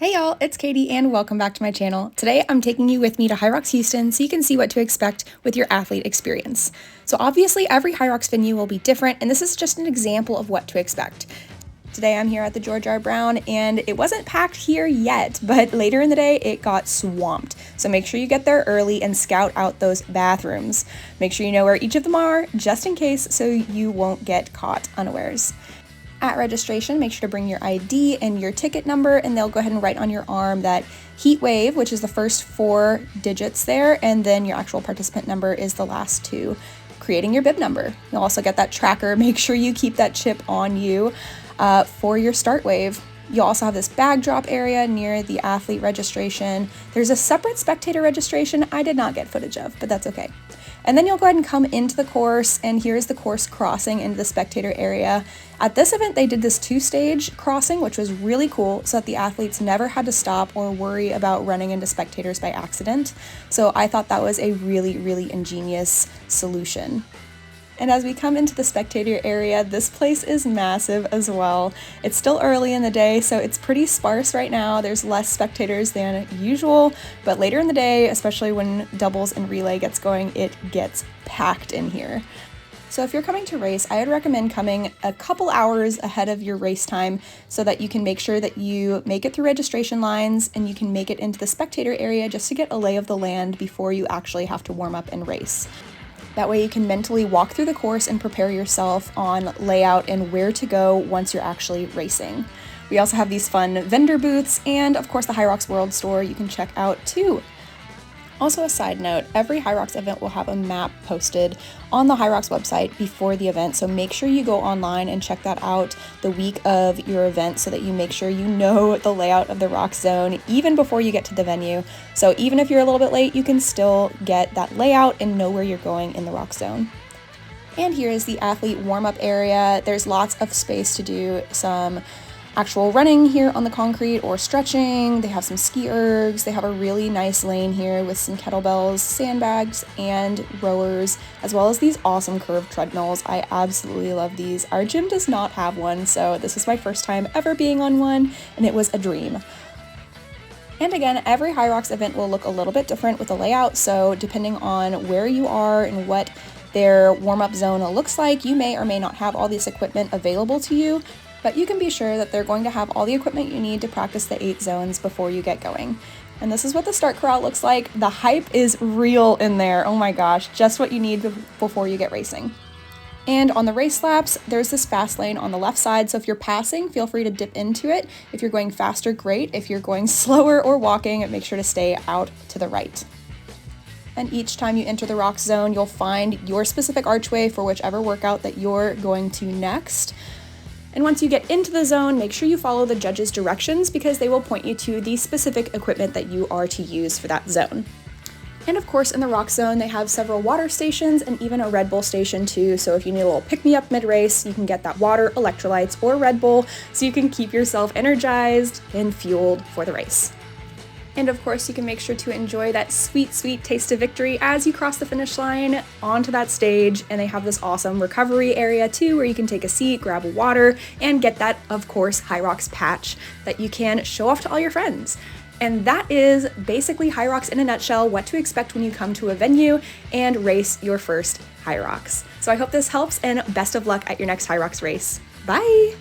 Hey y'all, it's Katie and welcome back to my channel. Today I'm taking you with me to Hyrox Houston so you can see what to expect with your athlete experience. So obviously every Hyrox venue will be different, and this is just an example of what to expect. Today I'm here at the George R. Brown and it wasn't packed here yet, but later in the day it got swamped. So make sure you get there early and scout out those bathrooms. Make sure you know where each of them are just in case so you won't get caught unawares. At registration, make sure to bring your ID and your ticket number, and they'll go ahead and write on your arm that heat wave, which is the first 4 digits there, and then your actual participant number is the last 2, creating your bib number. You'll also get that tracker. Make sure you keep that chip on you for your start wave. You'll also have this bag drop area near the athlete registration. There's a separate spectator registration I did not get footage of, but that's okay. And then you'll go ahead and come into the course, and here's the course crossing into the spectator area. At this event, they did this 2-stage crossing, which was really cool, so that the athletes never had to stop or worry about running into spectators by accident. So I thought that was a really, really ingenious solution. And as we come into the spectator area, this place is massive as well. It's still early in the day, so it's pretty sparse right now. There's less spectators than usual, but later in the day, especially when doubles and relay gets going, it gets packed in here. So if you're coming to race, I would recommend coming a couple hours ahead of your race time so that you can make sure that you make it through registration lines and you can make it into the spectator area just to get a lay of the land before you actually have to warm up and race. That way you can mentally walk through the course and prepare yourself on layout and where to go once you're actually racing. We also have these fun vendor booths and of course the Hyrox World store you can check out too. Also a side note, every Hyrox event will have a map posted on the Hyrox website before the event, so make sure you go online and check that out the week of your event so that you make sure you know the layout of the rock zone even before you get to the venue. So even if you're a little bit late, you can still get that layout and know where you're going in the rock zone. And here is the athlete warm-up area. There's lots of space to do some actual running here on the concrete or stretching. They have some ski ergs. They have a really nice lane here with some kettlebells, sandbags, and rowers, as well as these awesome curved treadmills. I absolutely love these. Our gym does not have one, so this is my first time ever being on one, and it was a dream. And again, every Hyrox event will look a little bit different with the layout, so depending on where you are and what their warm-up zone looks like, you may or may not have all this equipment available to you, but you can be sure that they're going to have all the equipment you need to practice the 8 zones before you get going. And this is what the start corral looks like. The hype is real in there. Oh my gosh, just what you need before you get racing. And on the race laps, there's this fast lane on the left side, so if you're passing, feel free to dip into it. If you're going faster, great. If you're going slower or walking, make sure to stay out to the right. And each time you enter the rock zone, you'll find your specific archway for whichever workout that you're going to next. And once you get into the zone, make sure you follow the judges' directions because they will point you to the specific equipment that you are to use for that zone. And of course, in the rock zone, they have several water stations and even a Red Bull station too. So if you need a little pick-me-up mid-race, you can get that water, electrolytes, or Red Bull so you can keep yourself energized and fueled for the race. And of course, you can make sure to enjoy that sweet, sweet taste of victory as you cross the finish line onto that stage. And they have this awesome recovery area too, where you can take a seat, grab a water, and get that, of course, Hyrox patch that you can show off to all your friends. And that is basically Hyrox in a nutshell, what to expect when you come to a venue and race your first Hyrox. So I hope this helps, and best of luck at your next Hyrox race. Bye!